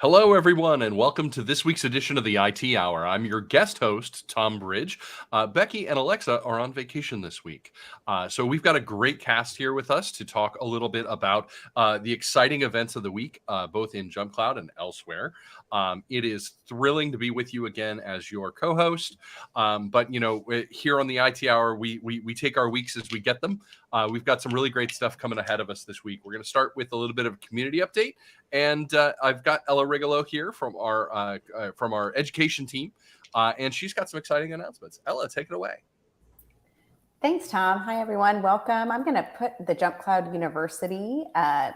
Hello, everyone, and welcome to this week's edition of the IT Hour. I'm your guest host, Tom Bridge. Becky and Alexa are on vacation this week. So we've got a great cast here with us to talk a little bit about the exciting events of the week, both in JumpCloud and elsewhere. It is thrilling to be with you again as your co-host. But, here on the IT Hour, we take our weeks as we get them. We've got some really great stuff coming ahead of us this week. We're going to start with a little bit of a community update. And I've got Ella Rigolo here from our education team, and she's got some exciting announcements. Ella, take it away. Thanks, Tom. Hi, everyone. Welcome. I'm going to put the JumpCloud University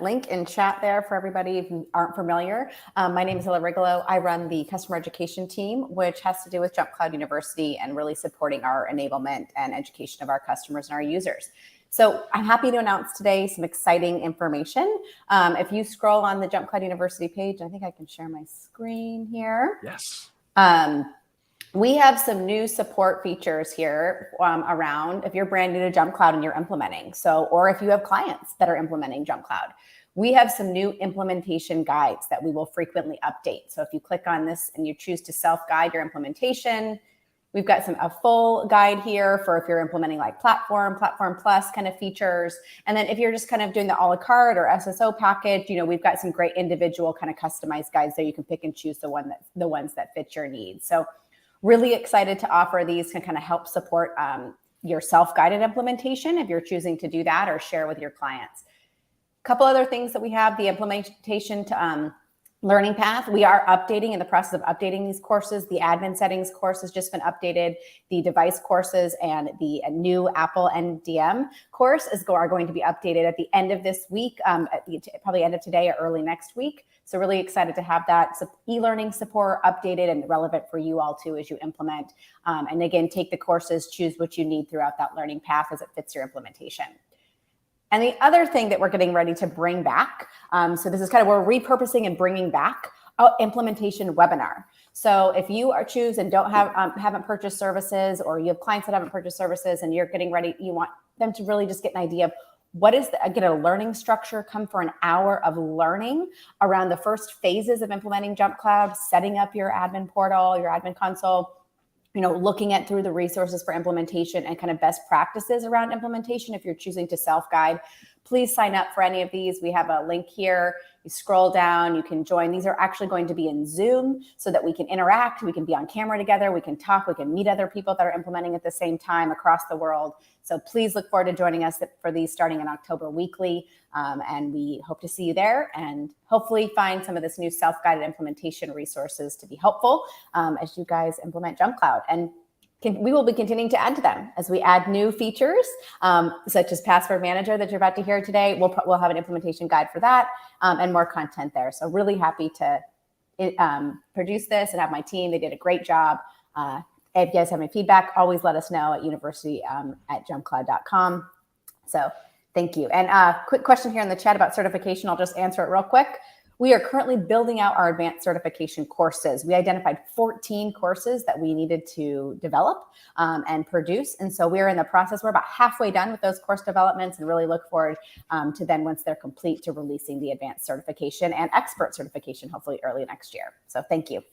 link in chat there for everybody if you aren't familiar. My name is Ella Rigolo. I run the customer education team, which has to do with JumpCloud University and really supporting our enablement and education of our customers and our users. So I'm happy to announce today some exciting information. If you scroll on the JumpCloud University page, I think I can share my screen here. Yes. We have some new support features here around if you're brand new to JumpCloud and you're implementing. Or if you have clients that are implementing JumpCloud. We have some new implementation guides that we will frequently update. So if you click on this and you choose to self-guide your implementation, we've got a full guide here for if you're implementing like Platform Plus kind of features. And then if you're just kind of doing the a la carte or SSO package, we've got some great individual kind of customized guides so you can pick and choose the ones that fit your needs. So really excited to offer these to kind of help support your self-guided implementation if you're choosing to do that or share with your clients. A couple other things that we have, the implementation to learning path. We are updating in the process of updating these courses. The admin settings course has just been updated. The device courses and the new Apple NDM course are going to be updated at the end of this week, probably end of today or early next week. So really excited to have that e-learning support updated and relevant for you all too as you implement. And again, take the courses, choose what you need throughout that learning path as it fits your implementation. And the other thing that we're getting ready to bring back, so this is kind of we're repurposing and bringing back an implementation webinar. So if you choose and don't haven't purchased services, or you have clients that haven't purchased services and you're getting ready, you want them to really just get an idea of what is get a learning structure, come for an hour of learning around the first phases of implementing JumpCloud, setting up your admin portal, your admin console, looking at through the resources for implementation and kind of best practices around implementation. If you're choosing to self-guide, please sign up for any of these. We have a link here. You scroll down, you can join. These are actually going to be in Zoom so that we can interact. We can be on camera together. We can talk. We can meet other people that are implementing at the same time across the world. So please look forward to joining us for these starting in October weekly. And we hope to see you there and hopefully find some of this new self-guided implementation resources to be helpful as you guys implement JumpCloud. And we will be continuing to add to them as we add new features, such as Password Manager that you're about to hear today. We'll have an implementation guide for that and more content there. So really happy to produce this and have my team. They did a great job. If you guys have any feedback, always let us know at university@jumpcloud.com. So thank you. And quick question here in the chat about certification. I'll just answer it real quick. We are currently building out our advanced certification courses. We identified 14 courses that we needed to develop and produce. And so we're in the process. We're about halfway done with those course developments and really look forward to then, once they're complete, to releasing the advanced certification and expert certification, hopefully early next year. So thank you.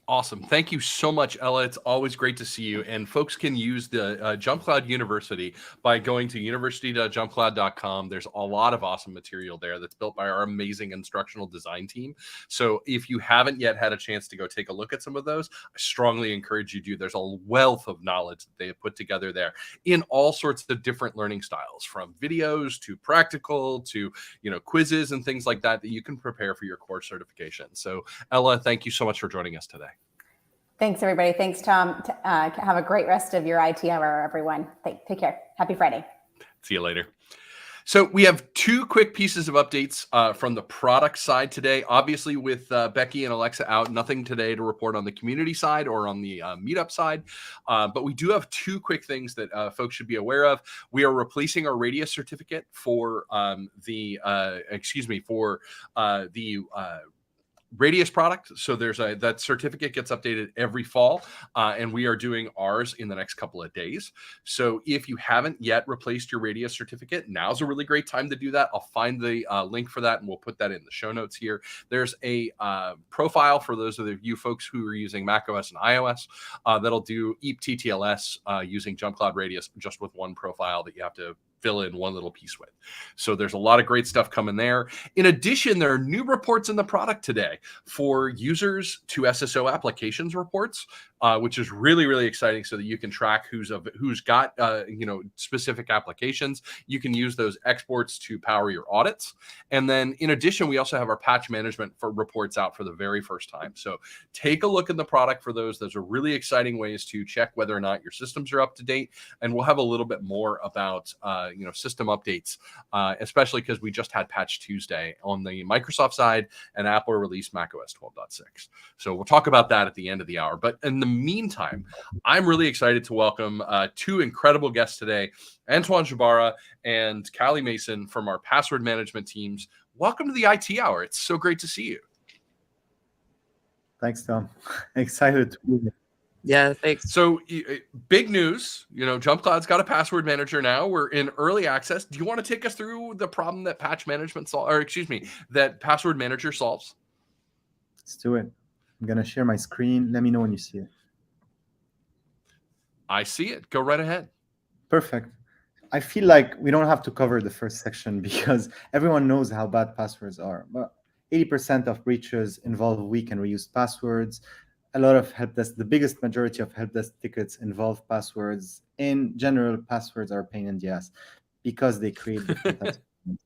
Awesome. Thank you so much, Ella. It's always great to see you. And folks can use the JumpCloud University by going to university.jumpcloud.com. There's a lot of awesome material there that's built by our amazing instructional design team. So if you haven't yet had a chance to go take a look at some of those, I strongly encourage you to. There's a wealth of knowledge that they have put together there in all sorts of different learning styles, from videos to practical to quizzes and things like that you can prepare for your course certification. So Ella, thank you so much for joining us today. Thanks, everybody. Thanks, Tom. Have a great rest of your IT hour, everyone. Take care. Happy Friday. See you later. So we have two quick pieces of updates from the product side today. Obviously, with Becky and Alexa out, nothing today to report on the community side or on the meetup side. But we do have two quick things that folks should be aware of. We are replacing our radius certificate for Radius product. So that certificate gets updated every fall, and we are doing ours in the next couple of days. So if you haven't yet replaced your Radius certificate, now's a really great time to do that. I'll find the link for that, and we'll put that in the show notes here. There's a profile for those of you folks who are using macOS and iOS that'll do EAP TTLS using JumpCloud Radius just with one profile that you have to fill in one little piece with. So there's a lot of great stuff coming there. In addition, there are new reports in the product today for users to SSO applications reports, which is really, really exciting, so that you can track who's got specific applications. You can use those exports to power your audits. And then in addition, we also have our patch management for reports out for the very first time. So take a look at the product for those. Those are really exciting ways to check whether or not your systems are up to date. And we'll have a little bit more about system updates, especially because we just had Patch Tuesday on the Microsoft side, and Apple released macOS 12.6. So we'll talk about that at the end of the hour. But in the meantime, I'm really excited to welcome two incredible guests today, Antoine, Jebara, and Kali Mason from our password management teams. Welcome to the IT Hour. It's so great to see you. Thanks, Tom. Excited to be here. Yeah, thanks. So big news, JumpCloud's got a password manager now. We're in early access. Do you want to take us through the problem that that password manager solves? Let's do it. I'm going to share my screen. Let me know when you see it. I see it. Go right ahead. Perfect. I feel like we don't have to cover the first section because everyone knows how bad passwords are. But 80% of breaches involve weak and reused passwords. A lot of help desk, the biggest majority of help desk tickets involve passwords. In general, passwords are a pain in the ass because they create different types of things.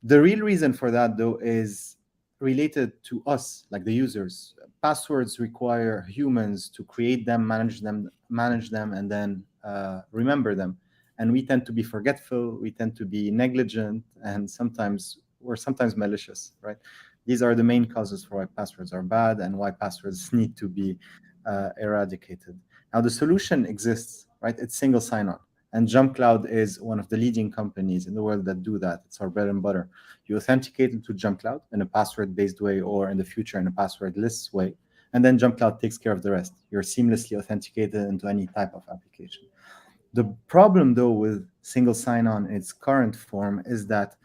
The real reason for that, though, is related to us, like the users. Passwords require humans to create them, manage them, and then remember them. And we tend to be forgetful, we tend to be negligent, and sometimes malicious, right? These are the main causes for why passwords are bad and why passwords need to be eradicated. Now, the solution exists, right? It's single sign-on. And JumpCloud is one of the leading companies in the world that do that. It's our bread and butter. You authenticate into JumpCloud in a password-based way, or in the future in a passwordless way. And then JumpCloud takes care of the rest. You're seamlessly authenticated into any type of application. The problem, though, with single sign-on in its current form is that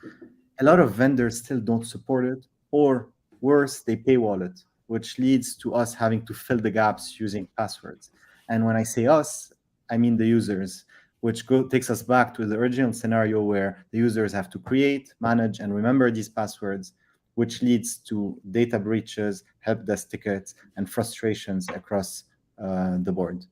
a lot of vendors still don't support it, or worse, they paywall it, which leads to us having to fill the gaps using passwords. And when I say us, I mean the users, which takes us back to the original scenario where the users have to create, manage, and remember these passwords, which leads to data breaches, help desk tickets, and frustrations across the board.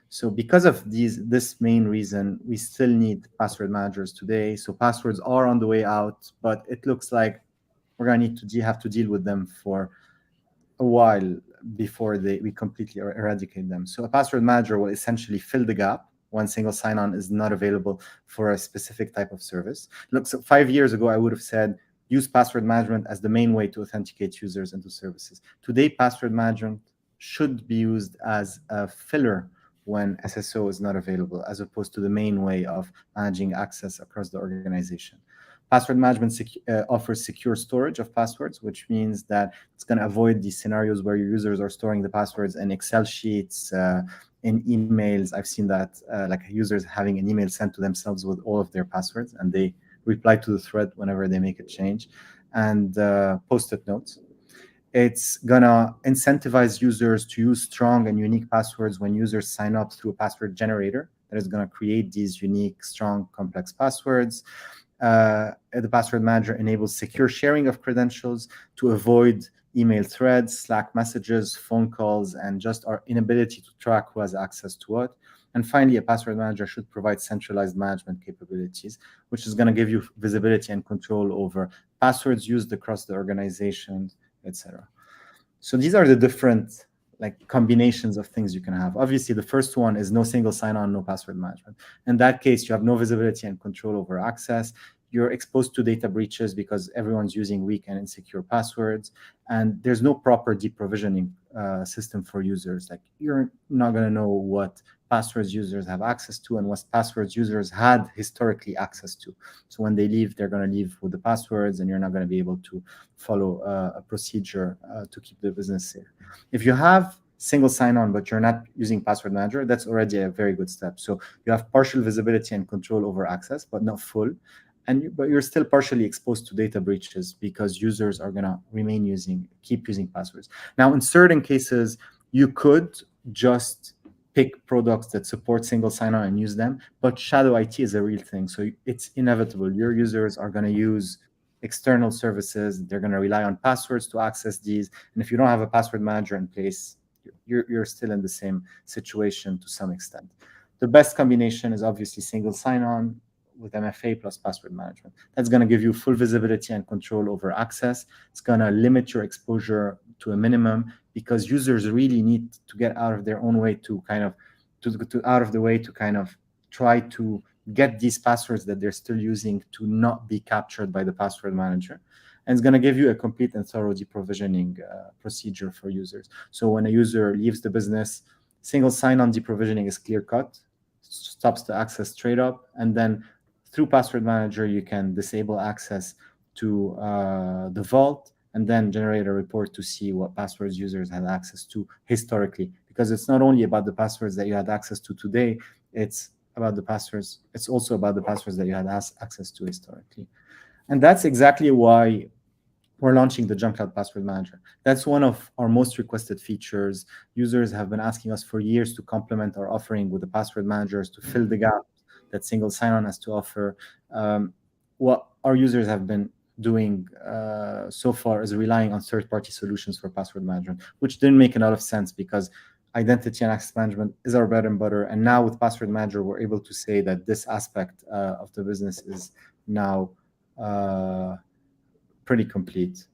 So because of this main reason, we still need password managers today. So passwords are on the way out, but it looks like we're going to need to have to deal with them for a while before we completely eradicate them. So a password manager will essentially fill the gap when single sign-on is not available for a specific type of service. Look, so 5 years ago, I would have said, use password management as the main way to authenticate users into services. Today, password management should be used as a filler when SSO is not available, as opposed to the main way of managing access across the organization. Password management offers secure storage of passwords, which means that it's going to avoid these scenarios where your users are storing the passwords in Excel sheets, in emails. I've seen that, like users having an email sent to themselves with all of their passwords, and they reply to the thread whenever they make a change, and post-it notes. It's going to incentivize users to use strong and unique passwords when users sign up through a password generator that is going to create these unique, strong, complex passwords. The password manager enables secure sharing of credentials to avoid email threads, Slack messages, phone calls, and just our inability to track who has access to what. And finally, a password manager should provide centralized management capabilities, which is going to give you visibility and control over passwords used across the organization, etc. So these are the different combinations of things you can have. Obviously, the first one is no single sign-on, no password management. In that case, you have no visibility and control over access. You're exposed to data breaches because everyone's using weak and insecure passwords, and there's no proper deprovisioning system for users. Like, you're not going to know what passwords users have access to and what passwords users had historically access to. So when they leave, they're going to leave with the passwords, and you're not going to be able to follow a procedure to keep the business safe. If you have single sign-on, but you're not using Password Manager, that's already a very good step. So you have partial visibility and control over access, but not full. But you're still partially exposed to data breaches because users are going to keep using passwords. Now, in certain cases, you could just pick products that support single sign-on and use them, but shadow IT is a real thing. So it's inevitable. Your users are going to use external services. They're going to rely on passwords to access these. And if you don't have a password manager in place, you're still in the same situation to some extent. The best combination is obviously single sign-on with MFA plus password management. That's going to give you full visibility and control over access. It's going to limit your exposure to a minimum, because users really need to get out of their own way to try to get these passwords that they're still using to not be captured by the password manager. And it's going to give you a complete and thorough deprovisioning procedure for users. So when a user leaves the business, single sign-on deprovisioning is clear-cut, stops the access straight up, and then through Password Manager, you can disable access to the vault and then generate a report to see what passwords users had access to historically. Because it's not only about the passwords that you had access to today, it's also about the passwords that you had access to historically. And that's exactly why we're launching the JumpCloud Password Manager. That's one of our most requested features. Users have been asking us for years to complement our offering with the password managers to fill the gap that single sign-on has to offer. What our users have been doing so far is relying on third-party solutions for password management, which didn't make a lot of sense because identity and access management is our bread and butter. And now with Password Manager, we're able to say that this aspect of the business is now pretty complete.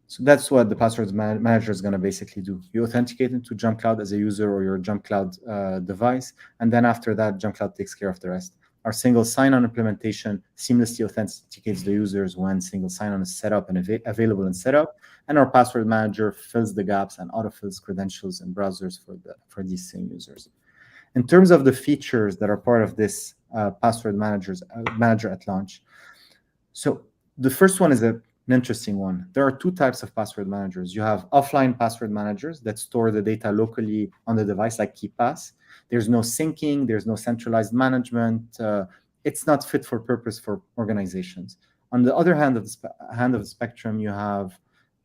So that's what the Password Manager is going to basically do. You authenticate into JumpCloud as a user or your JumpCloud device, and then after that, JumpCloud takes care of the rest. Our single sign-on implementation seamlessly authenticates the users when single sign-on is set up and available and set up, and our Password Manager fills the gaps and autofills credentials and browsers for these same users. In terms of the features that are part of this Password Manager at launch, so the first one is an interesting one. There are two types of password managers. You have offline password managers that store the data locally on the device, like KeePass. There's no syncing, there's no centralized management. It's not fit for purpose for organizations. On the other hand of the spectrum, you have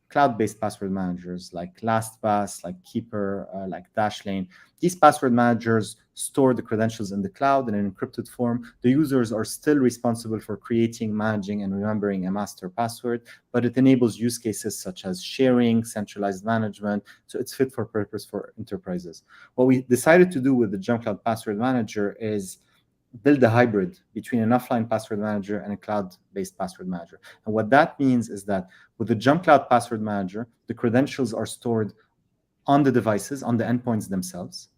cloud-based password managers like LastPass, like Keeper, like Dashlane. These password managers store the credentials in the cloud in an encrypted form. The users are still responsible for creating, managing, and remembering a master password, but it enables use cases such as sharing, centralized management, so it's fit for purpose for enterprises. What we decided to do with the JumpCloud Password Manager is build a hybrid between an offline password manager and a cloud-based password manager. And what that means is that with the JumpCloud Password Manager, the credentials are stored on the devices, on the endpoints themselves.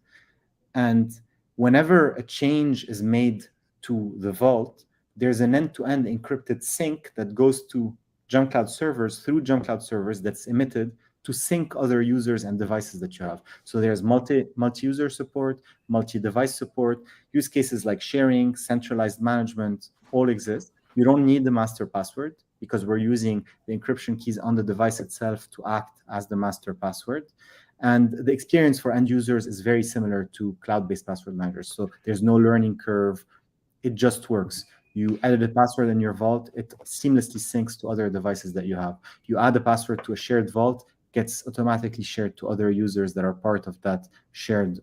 And whenever a change is made to the vault, there's an end-to-end encrypted sync that goes to JumpCloud servers through JumpCloud servers that's emitted to sync other users and devices that you have. So there's multi-user support, multi-device support, use cases like sharing, centralized management all exist. You don't need the master password because we're using the encryption keys on the device itself to act as the master password. And the experience for end users is very similar to cloud-based password managers. So there's no learning curve. It just works. You edit a password in your vault, it seamlessly syncs to other devices that you have. You add a password to a shared vault, gets automatically shared to other users that are part of that shared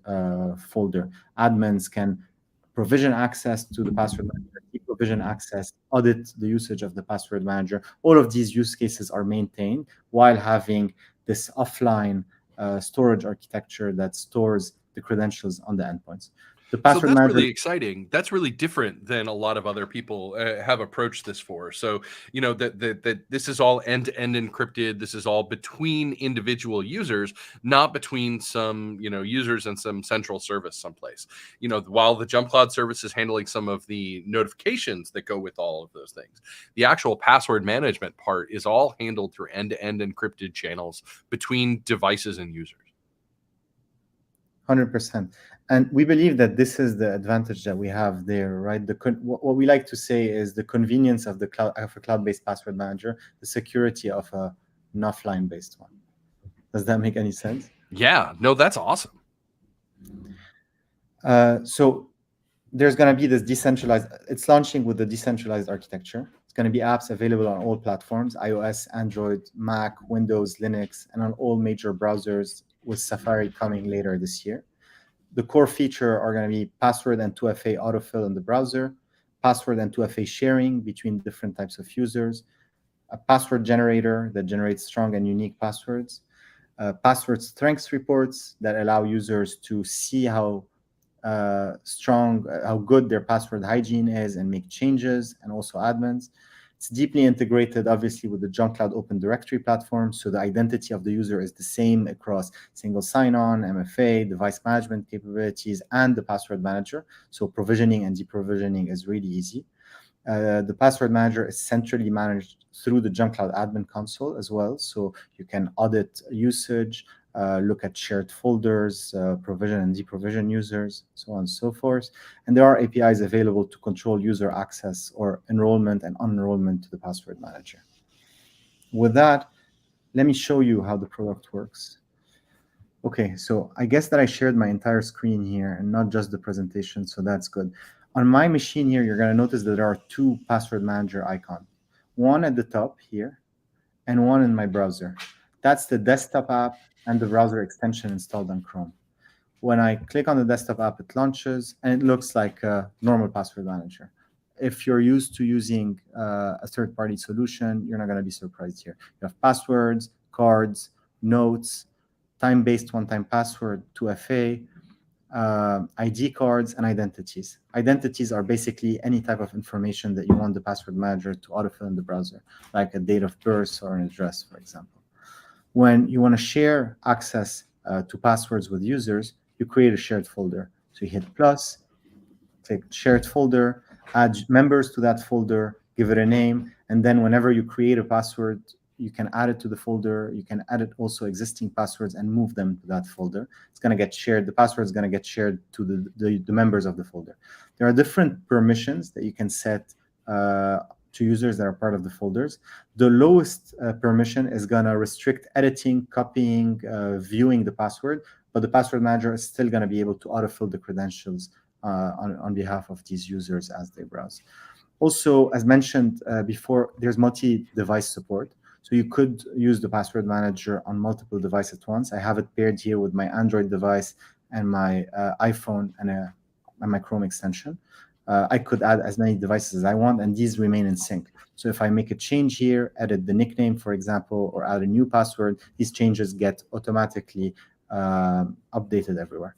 folder. Admins can provision access to the password manager, provision access, audit the usage of the password manager. All of these use cases are maintained while having this offline storage architecture that stores the credentials on the endpoints. The password so that's manager, really exciting. That's really different than a lot of other people have approached this for. So, that this is all end-to-end encrypted. This is all between individual users, not between some, users and some central service someplace. While the JumpCloud service is handling some of the notifications that go with all of those things, the actual password management part is all handled through end-to-end encrypted channels between devices and users. 100%. And we believe that this is the advantage that we have there, right? What we like to say is the convenience of a cloud-based password manager, the security of an offline-based one. Does that make any sense? Yeah, no, that's awesome. So there's going to be this decentralized, it's launching with the decentralized architecture. It's going to be apps available on all platforms, iOS, Android, Mac, Windows, Linux, and on all major browsers, with Safari coming later this year. The core feature are going to be password and 2FA autofill in the browser, password and 2FA sharing between different types of users, a password generator that generates strong and unique passwords, password strengths reports that allow users to see how good their password hygiene is and make changes, and also admins. It's deeply integrated, obviously, with the JumpCloud Open Directory platform, so the identity of the user is the same across single sign-on, MFA, device management capabilities, and the password manager. So provisioning and deprovisioning is really easy. The password manager is centrally managed through the JumpCloud admin console as well, so you can audit usage, look at shared folders, provision and deprovision users, so on and so forth. And there are APIs available to control user access or enrollment and unenrollment to the password manager. With that, let me show you how the product works. Okay, so I guess that I shared my entire screen here and not just the presentation, so that's good. On my machine here, you're going to notice that there are two password manager icons, one at the top here and one in my browser. That's the desktop app and the browser extension installed on Chrome. When I click on the desktop app, it launches and it looks like a normal password manager. If you're used to using a third-party solution, you're not going to be surprised here. You have passwords, cards, notes, time-based one-time password, 2FA, ID cards, and identities. Identities are basically any type of information that you want the password manager to autofill in the browser, like a date of birth or an address, for example. When you want to share access to passwords with users, you create a shared folder. So you hit plus, click shared folder, add members to that folder, give it a name, and then whenever you create a password, you can add it to the folder. You can edit also existing passwords and move them to that folder. It's going to get shared. The password is going to get shared to the members of the folder. There are different permissions that you can set to users that are part of the folders. The lowest permission is going to restrict editing, copying, viewing the password, but the password manager is still going to be able to autofill the credentials on behalf of these users as they browse. Also, as mentioned before, there's multi-device support. So you could use the password manager on multiple devices at once. I have it paired here with my Android device and my iPhone and my Chrome extension. I could add as many devices as I want, and these remain in sync. So if I make a change here, edit the nickname, for example, or add a new password, these changes get automatically updated everywhere.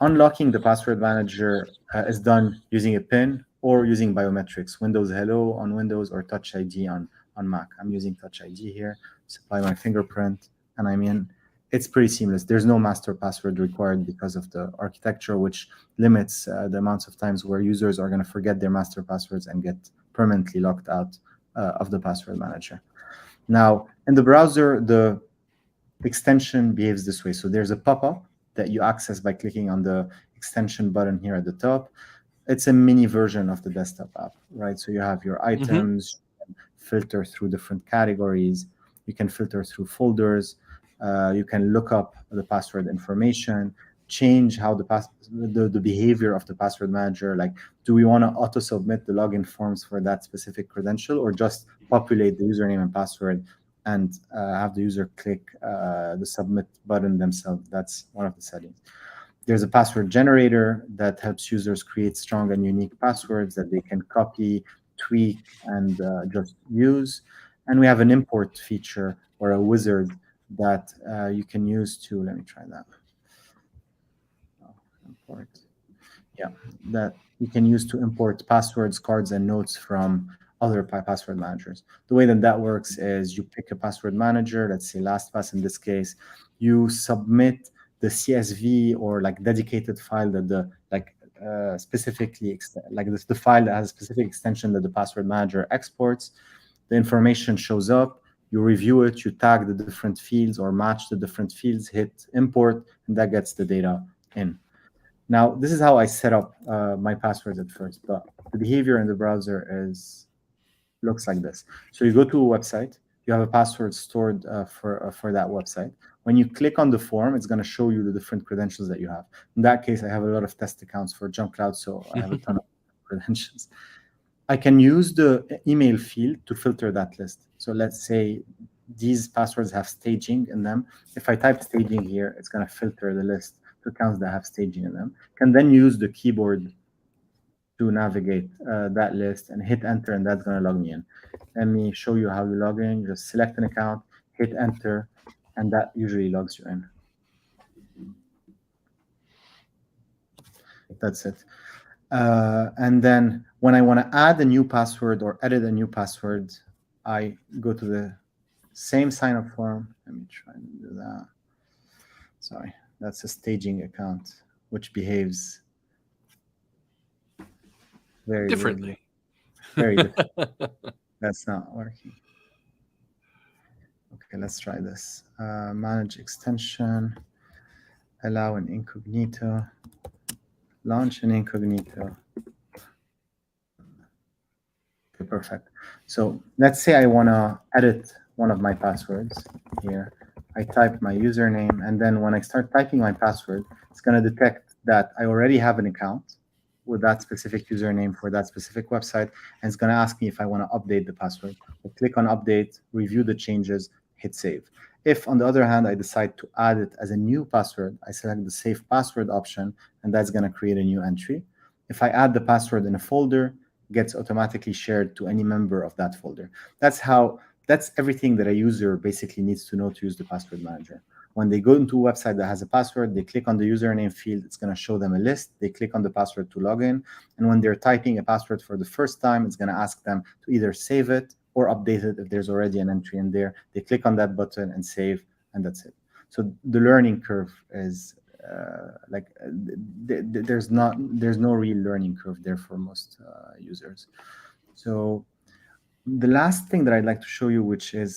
Unlocking the password manager is done using a PIN or using biometrics, Windows Hello on Windows or Touch ID on Mac. I'm using Touch ID here, supply my fingerprint, and I'm in. It's pretty seamless. There's no master password required because of the architecture, which limits the amounts of times where users are going to forget their master passwords and get permanently locked out of the password manager. Now, in the browser, the extension behaves this way. So there's a pop-up that you access by clicking on the extension button here at the top. It's a mini version of the desktop app, right? So you have your items, filter through different categories, you can filter through folders, you can look up the password information, change how the behavior of the password manager, like do we want to auto submit the login forms for that specific credential, or just populate the username and password and have the user click the submit button themselves. That's one of the settings. There's a password generator that helps users create strong and unique passwords that they can copy, tweak, and just use. And we have an import feature or a wizard that you can use to, let me try that. Import. Yeah, that you can use to import passwords, cards, and notes from other password managers. The way that works is you pick a password manager, let's say LastPass in this case, you submit the CSV or like dedicated file that the specifically like the file that has a specific extension that the password manager exports. The information shows up, you review it, you tag the different fields or match the different fields, hit import, and that gets the data in. Now, this is how I set up my passwords at first, but the behavior in the browser looks like this. So you go to a website, you have a password stored for that website. When you click on the form, it's going to show you the different credentials that you have. In that case, I have a lot of test accounts for JumpCloud, so I have a ton of credentials. I can use the email field to filter that list. So let's say these passwords have staging in them. If I type staging here, it's going to filter the list to accounts that have staging in them. Can then use the keyboard to navigate that list and hit enter, and that's going to log me in. Let me show you how you log in. Just select an account, hit enter, and that usually logs you in. That's it. And then when I want to add a new password or edit a new password, I go to the same sign-up form. Let me try and do that. Sorry, that's a staging account, which behaves very differently. Very different. That's not working. Okay, let's try this. Manage extension, allow an incognito, launch an incognito. Okay, perfect. So let's say I want to edit one of my passwords here. I type my username, and then when I start typing my password, it's going to detect that I already have an account with that specific username for that specific website, and it's going to ask me if I want to update the password. I click on update, review the changes, hit save. If, on the other hand, I decide to add it as a new password, I select the save password option, and that's going to create a new entry. If I add the password in a folder, it gets automatically shared to any member of that folder. That's everything that a user basically needs to know to use the password manager. When they go into a website that has a password, they click on the username field, it's going to show them a list. They click on the password to log in. And when they're typing a password for the first time, it's going to ask them to either save it or update it if there's already an entry in there. They click on that button and save, and that's it. So the learning curve is there's no real learning curve there for most users. So the last thing that I'd like to show you, which you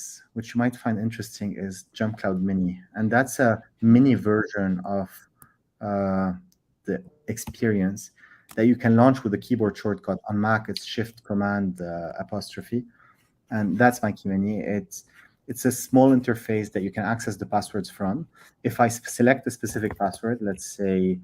might find interesting, is JumpCloud Mini, and that's a mini version of the experience that you can launch with a keyboard shortcut. On Mac, it's Shift Command apostrophe, and that's my key menu. It's a small interface that you can access the passwords from. If I select a specific password, let's say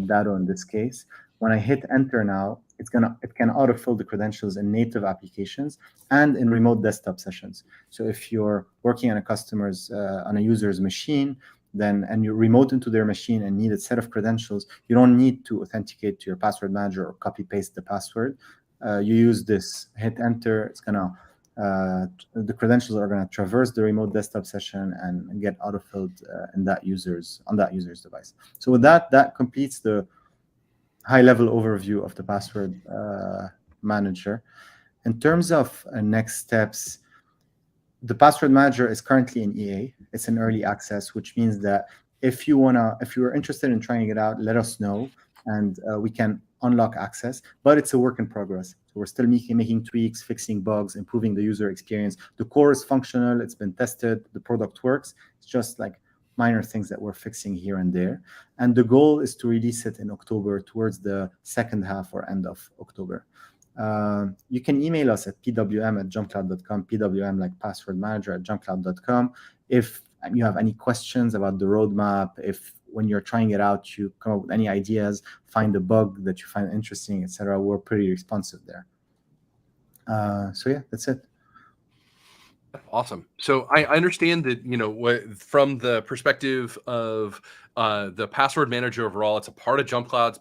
Dado in this case, when I hit enter now, it can autofill the credentials in native applications and in remote desktop sessions. So if you're working on a user's machine, and you remote into their machine and need a set of credentials, you don't need to authenticate to your password manager or copy paste the password. You use this, hit enter, it's gonna the credentials are going to traverse the remote desktop session and get autofilled on that user's device. So with that completes the high-level overview of the password manager. In terms of next steps, the password manager is currently in EA. It's in early access, which means that if you're interested in trying it out, let us know, and we can unlock access. But it's a work in progress. So we're still making tweaks, fixing bugs, improving the user experience. The core is functional. It's been tested. The product works. It's just like minor things that we're fixing here and there. And the goal is to release it in October, towards the second half or end of October. You can email us at pwm@jumpcloud.com, pwm like password manager @jumpcloud.com. If you have any questions about the roadmap, if when you're trying it out, you come up with any ideas, find a bug that you find interesting, etc., we're pretty responsive there. So yeah, that's it. Awesome. So I understand that, from the perspective of the password manager overall, it's a part of JumpCloud's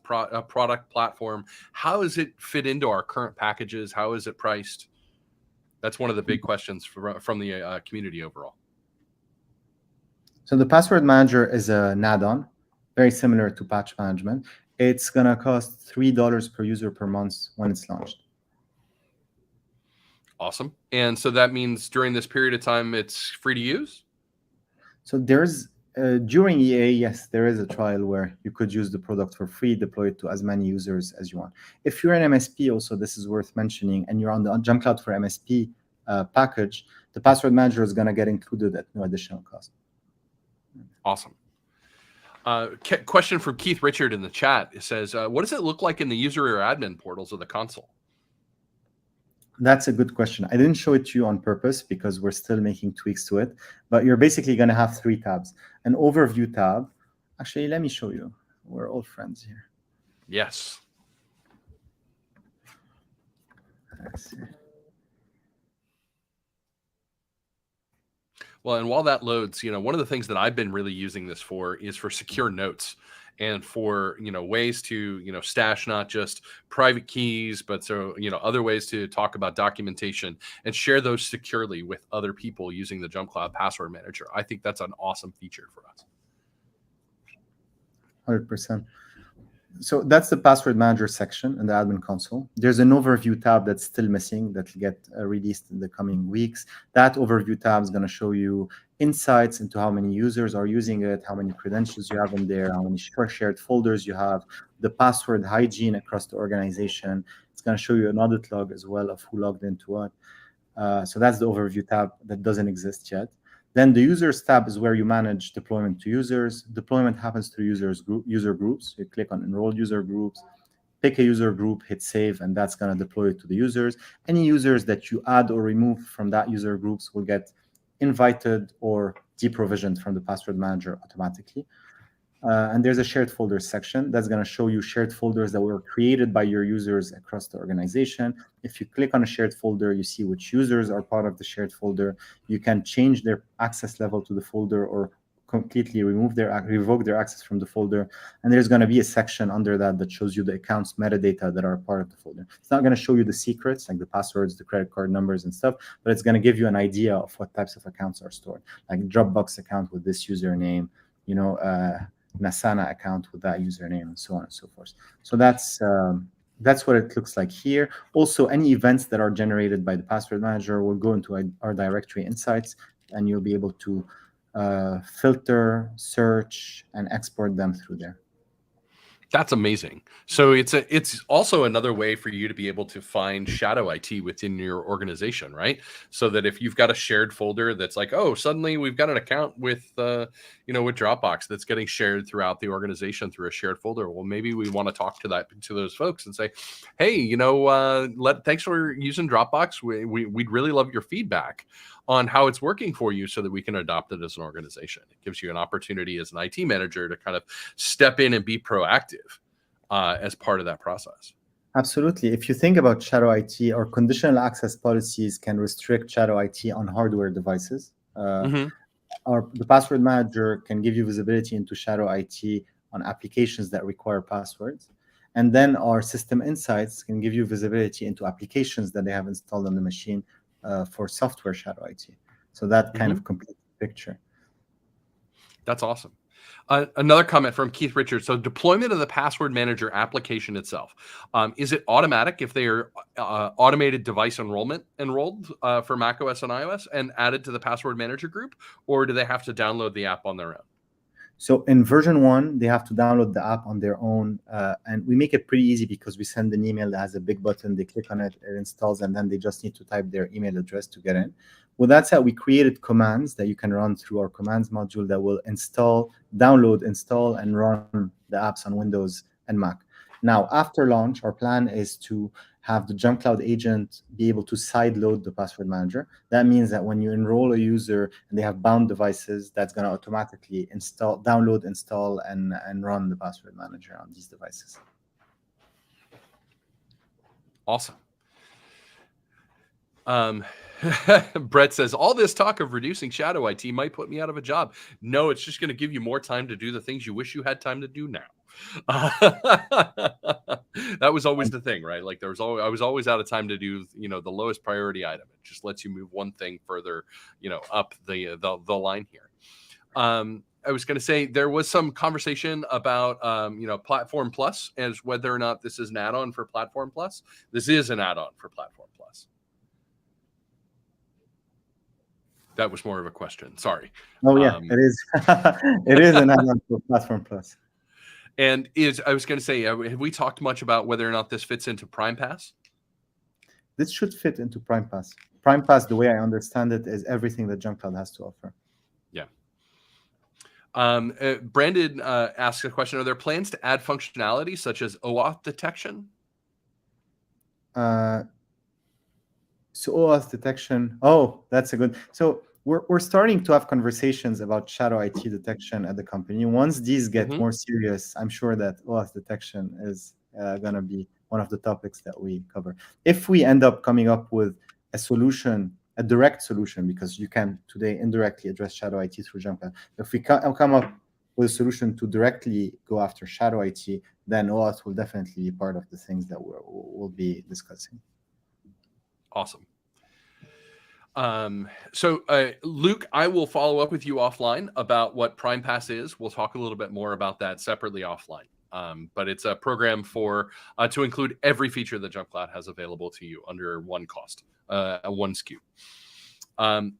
product platform. How does it fit into our current packages? How is it priced? That's one of the big questions from the community overall. So the password manager is an add-on, very similar to patch management. It's going to cost $3 per user per month when it's launched. Awesome. And so that means during this period of time, it's free to use? So there's, during EA, yes, there is a trial where you could use the product for free, deploy it to as many users as you want. If you're an MSP also, this is worth mentioning, and you're on the JumpCloud for MSP package, the password manager is going to get included at no additional cost. Awesome. Question from Keith Richard in the chat. It says, what does it look like in the user or admin portals of the console? That's a good question. I didn't show it to you on purpose because we're still making tweaks to it, but you're basically going to have 3 tabs. An overview tab. Actually, let me show you. We're all friends here. Yes. Let's see. Well, and while that loads, one of the things that I've been really using this for is for secure notes and for, ways to, stash not just private keys, but other ways to talk about documentation and share those securely with other people using the JumpCloud Password Manager. I think that's an awesome feature for us. 100%. So that's the password manager section in the admin console. There's an overview tab that's still missing that will get released in the coming weeks. That overview tab is going to show you insights into how many users are using it, how many credentials you have in there, how many shared folders you have, the password hygiene across the organization. It's going to show you an audit log as well of who logged into what. So that's the overview tab that doesn't exist yet. Then the users tab is where you manage deployment to users. Deployment happens to user groups. You click on enroll user groups, pick a user group, hit save, and that's going to deploy it to the users. Any users that you add or remove from that user groups will get invited or deprovisioned from the password manager automatically. And there's a shared folders section that's going to show you shared folders that were created by your users across the organization. If you click on a shared folder, you see which users are part of the shared folder. You can change their access level to the folder or completely revoke their access from the folder. And there's going to be a section under that shows you the accounts metadata that are part of the folder. It's not going to show you the secrets, like the passwords, the credit card numbers and stuff, but it's going to give you an idea of what types of accounts are stored, like Dropbox account with this username, Nasana account with that username, and so on and so forth. So that's what it looks like here. Also, any events that are generated by the password manager will go into our directory insights, and you'll be able to filter, search, and export them through there. That's amazing. So it's also another way for you to be able to find shadow IT within your organization, right? So that if you've got a shared folder that's like, oh, suddenly we've got an account with with Dropbox that's getting shared throughout the organization through a shared folder. Well, maybe we want to talk to those folks and say, hey, thanks for using Dropbox. We'd really love your feedback on how it's working for you so that we can adopt it as an organization. It gives you an opportunity as an IT manager to kind of step in and be proactive as part of that process. Absolutely. If you think about shadow IT, or conditional access policies can restrict shadow IT on hardware devices. The password manager can give you visibility into shadow IT on applications that require passwords. And then our system insights can give you visibility into applications that they have installed on the machine for software shadow IT. So that kind of complete picture. That's awesome. Another comment from Keith Richards. So deployment of the password manager application itself, is it automatic if they are automated device enrolled for macOS and iOS and added to the password manager group, or do they have to download the app on their own? So in version 1, they have to download the app on their own. And we make it pretty easy because we send an email that has a big button. They click on it, it installs, and then they just need to type their email address to get in. With that said, we created commands that you can run through our commands module that will download, install, and run the apps on Windows and Mac. Now, after launch, our plan is to have the JumpCloud agent be able to sideload the password manager. That means that when you enroll a user and they have bound devices, that's going to automatically download, install, and run the password manager on these devices. Awesome. Brett says, all this talk of reducing shadow IT might put me out of a job. No, it's just going to give you more time to do the things you wish you had time to do now. That was always the thing, right? Like I was always out of time to do, the lowest priority item. It just lets you move one thing further, up the line here. I was going to say there was some conversation about, Platform Plus, as whether or not this is an add-on for Platform Plus. This is an add-on for Platform Plus. That was more of a question. Sorry. Oh yeah, it is. It is an add-on for Platform Plus. And I was going to say, have we talked much about whether or not this fits into Prime Pass? This should fit into Prime Pass. Prime Pass, the way I understand it, is everything that JumpCloud has to offer. Yeah. Brandon asks a question: are there plans to add functionality such as OAuth detection? So OAuth detection. Oh, that's a good. So we're starting to have conversations about shadow IT detection at the company. Once these get more serious, I'm sure that OAuth detection is going to be one of the topics that we cover. If we end up coming up with a solution, a direct solution, because you can today indirectly address shadow IT through JumpCloud. If we come up with a solution to directly go after shadow IT, then OAuth will definitely be part of the things that we'll be discussing. Awesome. So Luke, I will follow up with you offline about what Prime Pass is. We'll talk a little bit more about that separately offline. But it's a program for to include every feature that JumpCloud has available to you under one cost, one SKU.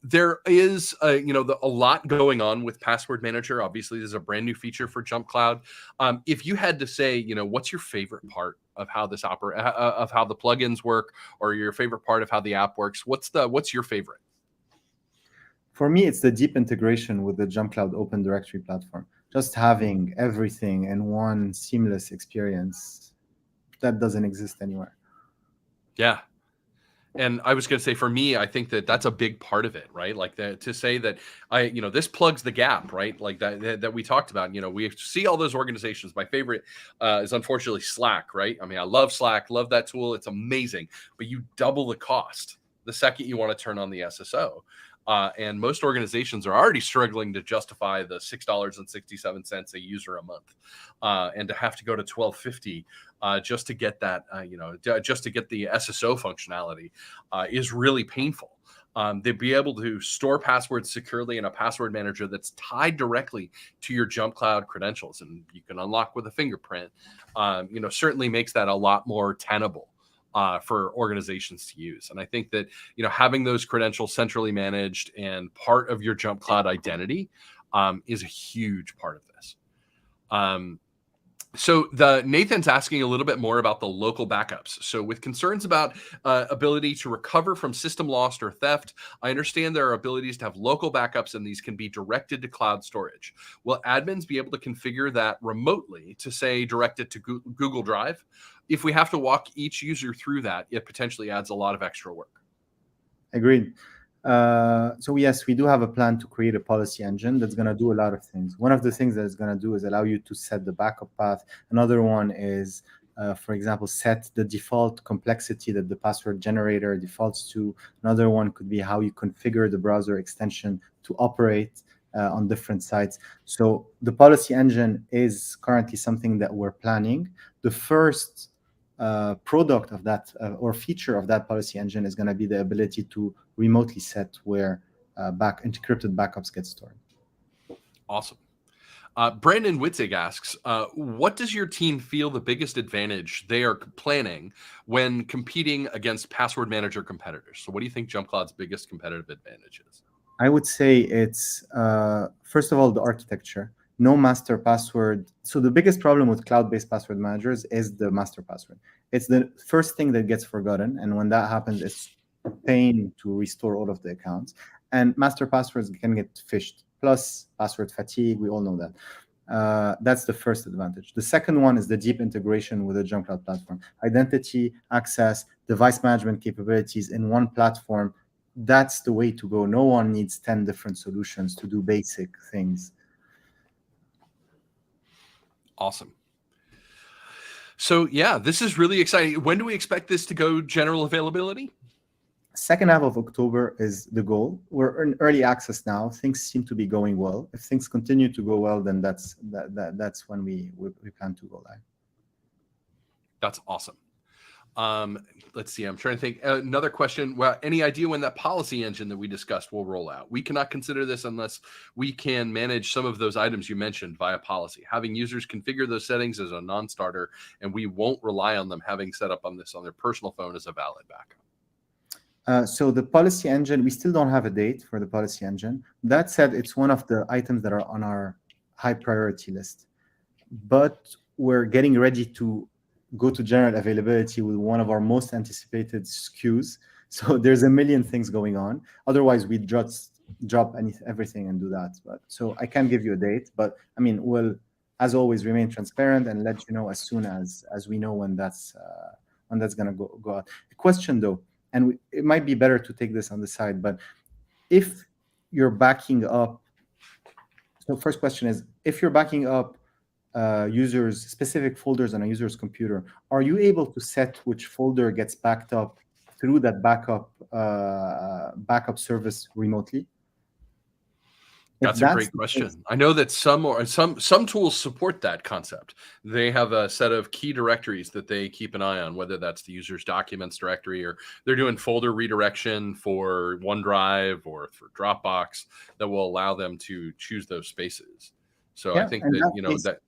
There is, a lot going on with Password Manager. Obviously, there's a brand new feature for JumpCloud. If you had to say, what's your favorite part of how this of how the plugins work, or your favorite part of how the app works, what's your favorite? For me, it's the deep integration with the JumpCloud Open Directory platform. Just having everything in one seamless experience that doesn't exist anywhere. Yeah. And I was going to say, for me, I think that that's a big part of it, right? Like to say that this plugs the gap, right? Like that we talked about. We see all those organizations. My favorite is unfortunately Slack, right? I mean, I love Slack, love that tool. It's amazing, but you double the cost the second you want to turn on the SSO. And most organizations are already struggling to justify the $6.67 a user a month, and to have to go to $12.50 just to get that, just to get the SSO functionality is really painful. They'd be able to store passwords securely in a password manager that's tied directly to your JumpCloud credentials, and you can unlock with a fingerprint. Certainly makes that a lot more tenable for organizations to use. And I think that, having those credentials centrally managed and part of your JumpCloud identity is a huge part of this. So Nathan's asking a little bit more about the local backups. So with concerns about ability to recover from system loss or theft, I understand there are abilities to have local backups, and these can be directed to cloud storage. Will admins be able to configure that remotely to, say, direct it to Google Drive? If we have to walk each user through that, it potentially adds a lot of extra work. Agreed. So yes, we do have a plan to create a policy engine that's going to do a lot of things. One of the things that it's going to do is allow you to set the backup path. Another one is, for example, set the default complexity that the password generator defaults to. Another one could be how you configure the browser extension to operate on different sites. So the policy engine is currently something that we're planning. The first product of that or feature of that policy engine is going to be the ability to remotely set where encrypted backups get stored. Awesome. Brandon Witzig asks, what does your team feel the biggest advantage they are planning when competing against Password Manager competitors? So what do you think JumpCloud's biggest competitive advantage is? I would say it's, first of all, the architecture. No master password. So the biggest problem with cloud-based password managers is the master password. It's the first thing that gets forgotten. And when that happens, it's a pain to restore all of the accounts. And master passwords can get phished, plus password fatigue. We all know that. That's the first advantage. The second one is the deep integration with the JumpCloud platform. Identity, access, device management capabilities in one platform. That's the way to go. No one needs 10 different solutions to do basic things. Awesome. So yeah, this is really exciting. When do we expect this to go general availability? Second half of October is the goal. We're in early access now. Things seem to be going well. If things continue to go well, then that's when we plan to go live. That's awesome. Let's see. I'm trying to think. Another question. Well, any idea when that policy engine that we discussed will roll out? We cannot consider this unless we can manage some of those items you mentioned via policy. Having users configure those settings is a non-starter, and we won't rely on them having set up on this on their personal phone as a valid backup. So the policy engine, we still don't have a date for the policy engine. That said, it's one of the items that are on our high priority list. But we're getting ready to go to general availability with one of our most anticipated SKUs. So there's a million things going on. Otherwise, we'd just drop everything and do that. But so I can't give you a date, but I mean, we'll, as always, remain transparent and let you know as soon as we know when that's gonna go out. The question though, and it might be better to take this on the side, but if you're backing up, so first question is, if you're backing up users, specific folders on a user's computer, are you able to set which folder gets backed up through that backup service remotely? That's a great question. I know that some tools support that concept. They have a set of key directories that they keep an eye on, whether that's the user's documents directory or they're doing folder redirection for OneDrive or for Dropbox that will allow them to choose those spaces. So I think that,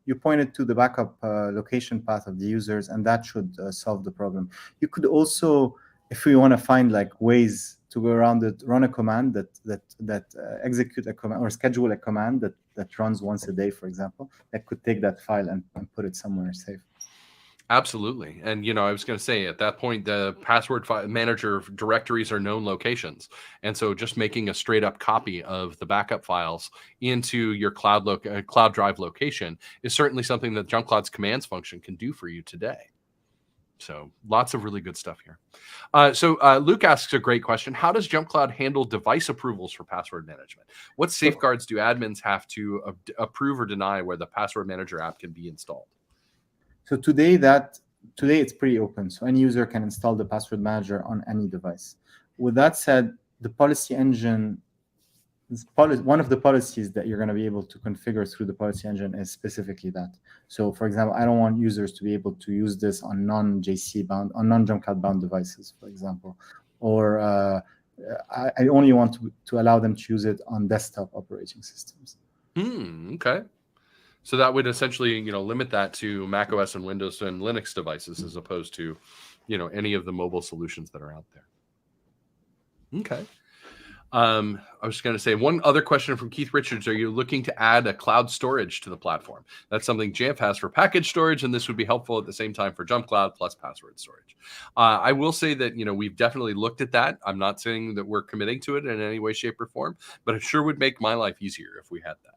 you pointed to the backup location path of the users, and that should solve the problem. You could also, if we want to find like ways to go around it, run a command that execute a command or schedule a command that runs once a day, for example, that could take that file and put it somewhere safe. Absolutely. And, I was going to say at that point, the password manager directories are known locations. And so just making a straight up copy of the backup files into your cloud drive location is certainly something that JumpCloud's commands function can do for you today. So lots of really good stuff here. So Luke asks a great question. How does JumpCloud handle device approvals for password management? What safeguards do admins have to approve or deny where the password manager app can be installed? So today it's pretty open. So any user can install the password manager on any device. With that said, the policy engine, one of the policies that you're going to be able to configure through the policy engine is specifically that. So for example, I don't want users to be able to use this on non-JumpCloud bound devices, for example, or I only want to allow them to use it on desktop operating systems. Okay. So that would essentially, limit that to macOS and Windows and Linux devices as opposed to, any of the mobile solutions that are out there. Okay. I was going to say one other question from Keith Richards. Are you looking to add a cloud storage to the platform? That's something Jamf has for package storage, and this would be helpful at the same time for JumpCloud plus password storage. I will say that, we've definitely looked at that. I'm not saying that we're committing to it in any way, shape, or form, but it sure would make my life easier if we had that.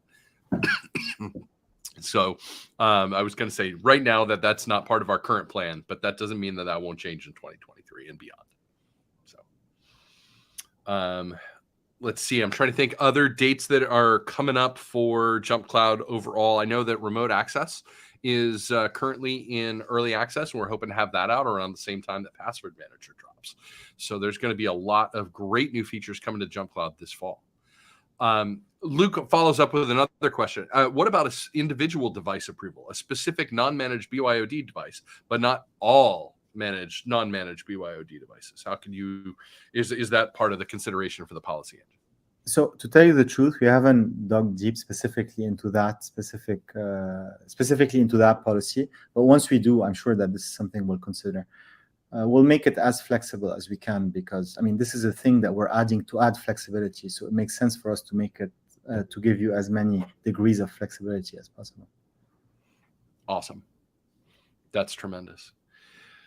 So I was going to say right now that's not part of our current plan, but that doesn't mean that won't change in 2023 and beyond. So let's see. I'm trying to think other dates that are coming up for JumpCloud overall. I know that remote access is currently in early access, and we're hoping to have that out around the same time that Password Manager drops. So there's going to be a lot of great new features coming to JumpCloud this fall. Luke follows up with another question. What about an individual device approval, a specific non-managed BYOD device, but not all non-managed BYOD devices? How can you, is that part of the consideration for the policy engine? So to tell you the truth, we haven't dug deep specifically into that specifically into that policy. But once we do, I'm sure that this is something we'll consider. We'll make it as flexible as we can because, this is a thing that we're adding to add flexibility. So it makes sense for us to make it, to give you as many degrees of flexibility as possible. Awesome. That's tremendous.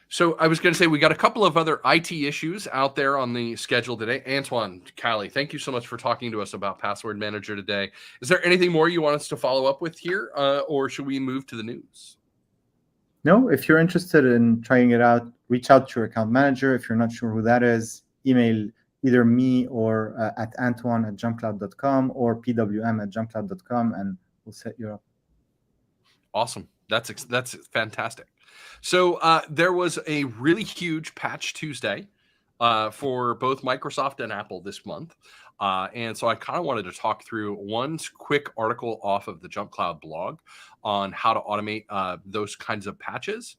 So I was going to say we got a couple of other IT issues out there on the schedule today. Antoine, Kali, thank you so much for talking to us about Password Manager today. Is there anything more you want us to follow up with here, or should we move to the news? No, if you're interested in trying it out, reach out to your account manager. If you're not sure who that is, email either me or at Antoine@jumpcloud.com or pwm@jumpcloud.com, and we'll set you up. Awesome. That's fantastic. So there was a really huge patch Tuesday for both Microsoft and Apple this month. And so I kind of wanted to talk through one quick article off of the JumpCloud blog on how to automate those kinds of patches.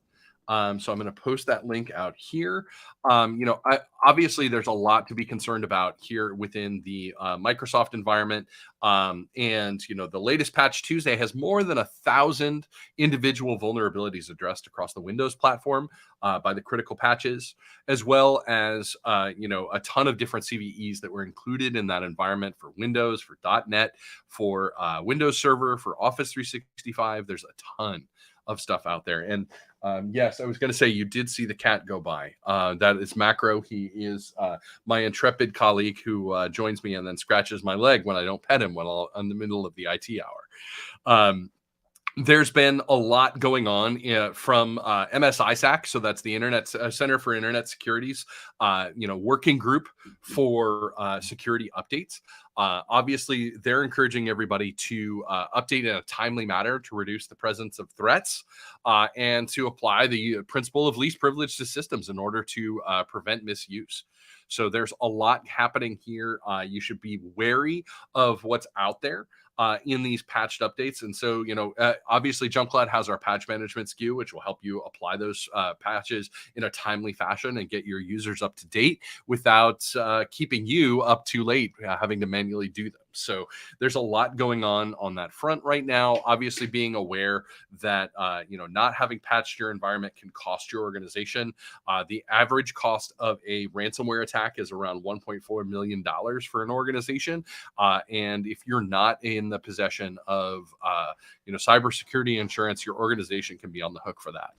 So I'm going to post that link out here. Obviously, there's a lot to be concerned about here within the Microsoft environment. And, the latest patch Tuesday has more than 1,000 individual vulnerabilities addressed across the Windows platform by the critical patches, as well as, a ton of different CVEs that were included in that environment for Windows, for .NET, for Windows Server, for Office 365. There's a ton of stuff out there. And yes, I was going to say, you did see the cat go by. That is Macro. He is my intrepid colleague who joins me and then scratches my leg when I don't pet him while I'm in the middle of the IT hour. There's been a lot going on from MSISAC, so that's the Internet Center for Internet Security's working group for security updates. Obviously, they're encouraging everybody to update in a timely manner to reduce the presence of threats and to apply the principle of least privilege to systems in order to prevent misuse. So there's a lot happening here. You should be wary of what's out there in these patched updates. And so, obviously JumpCloud has our patch management SKU, which will help you apply those patches in a timely fashion and get your users up to date without keeping you up too late, having to manually do them. So there's a lot going on that front right now. Obviously, being aware that not having patched your environment can cost your organization. The average cost of a ransomware attack is around $1.4 million for an organization. And if you're not in the possession of cybersecurity insurance, your organization can be on the hook for that.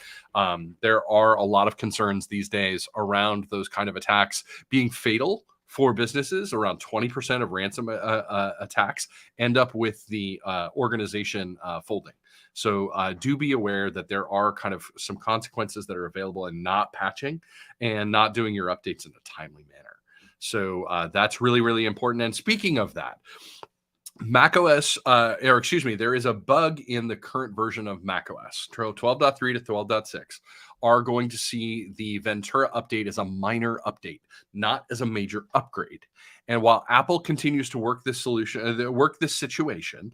There are a lot of concerns these days around those kind of attacks being fatal for businesses. Around 20% of ransom attacks end up with the organization folding. So do be aware that there are kind of some consequences that are available in not patching and not doing your updates in a timely manner. So that's really, really important. And speaking of that, macOS, there is a bug in the current version of macOS. 12.3 to 12.6 are going to see the Ventura update as a minor update, not as a major upgrade. And while Apple continues to work this situation,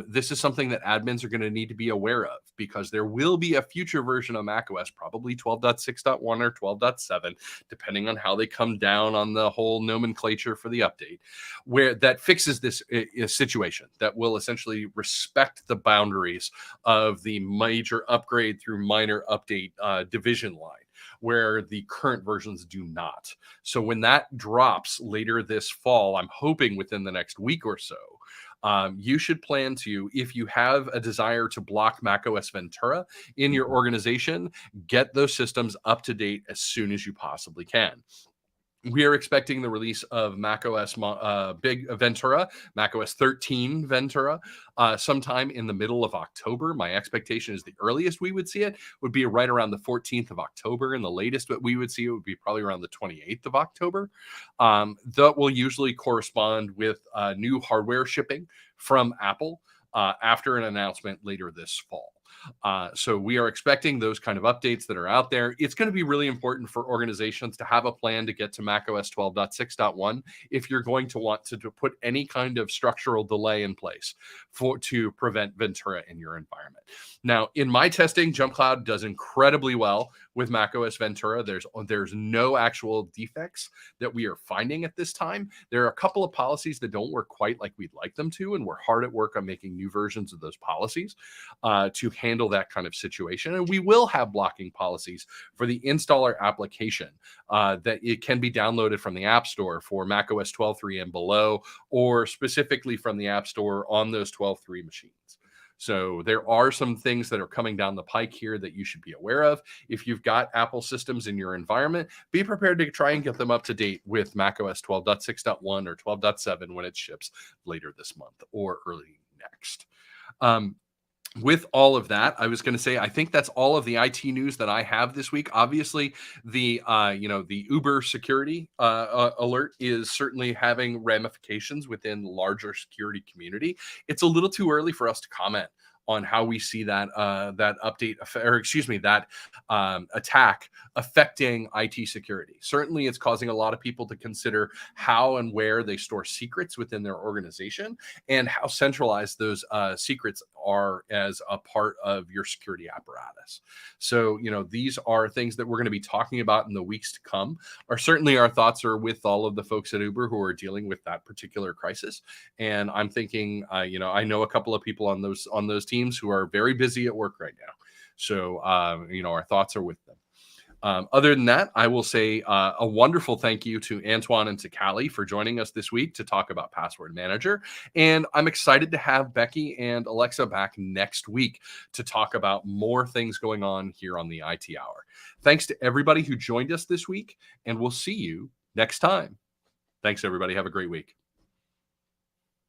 this is something that admins are going to need to be aware of, because there will be a future version of macOS, probably 12.6.1 or 12.7, depending on how they come down on the whole nomenclature for the update, where that fixes this situation, that will essentially respect the boundaries of the major upgrade through minor update division line, where the current versions do not. So when that drops later this fall, I'm hoping within the next week or so, you should plan to, if you have a desire to block macOS Ventura in your organization, get those systems up to date as soon as you possibly can. We are expecting the release of macOS Big Ventura, macOS 13 Ventura, sometime in the middle of October. My expectation is the earliest we would see it would be right around the 14th of October, and the latest that we would see it would be probably around the 28th of October. That will usually correspond with new hardware shipping from Apple after an announcement later this fall. So we are expecting those kind of updates that are out there. It's going to be really important for organizations to have a plan to get to macOS 12.6.1 if you're going to want to put any kind of structural delay in place to prevent Ventura in your environment. Now, in my testing, JumpCloud does incredibly well with macOS Ventura. There's no actual defects that we are finding at this time. There are a couple of policies that don't work quite like we'd like them to, and we're hard at work on making new versions of those policies to handle that kind of situation. And we will have blocking policies for the installer application that it can be downloaded from the App Store for macOS 12.3 and below, or specifically from the App Store on those 12.3 machines. So there are some things that are coming down the pike here that you should be aware of. If you've got Apple systems in your environment, be prepared to try and get them up to date with macOS 12.6.1 or 12.7 when it ships later this month or early next. With all of that, I was going to say, I think that's all of the IT news that I have this week. Obviously, the Uber security alert is certainly having ramifications within the larger security community. It's a little too early for us to comment on how we see that attack affecting IT security. Certainly, it's causing a lot of people to consider how and where they store secrets within their organization and how centralized those secrets are as a part of your security apparatus. So, these are things that we're going to be talking about in the weeks to come. Certainly our thoughts are with all of the folks at Uber who are dealing with that particular crisis. And I'm thinking, I know a couple of people on those teams who are very busy at work right now. So, our thoughts are with them. Other than that, I will say a wonderful thank you to Antoine and to Kali for joining us this week to talk about Password Manager. And I'm excited to have Becky and Alexa back next week to talk about more things going on here on the IT Hour. Thanks to everybody who joined us this week, and we'll see you next time. Thanks, everybody. Have a great week.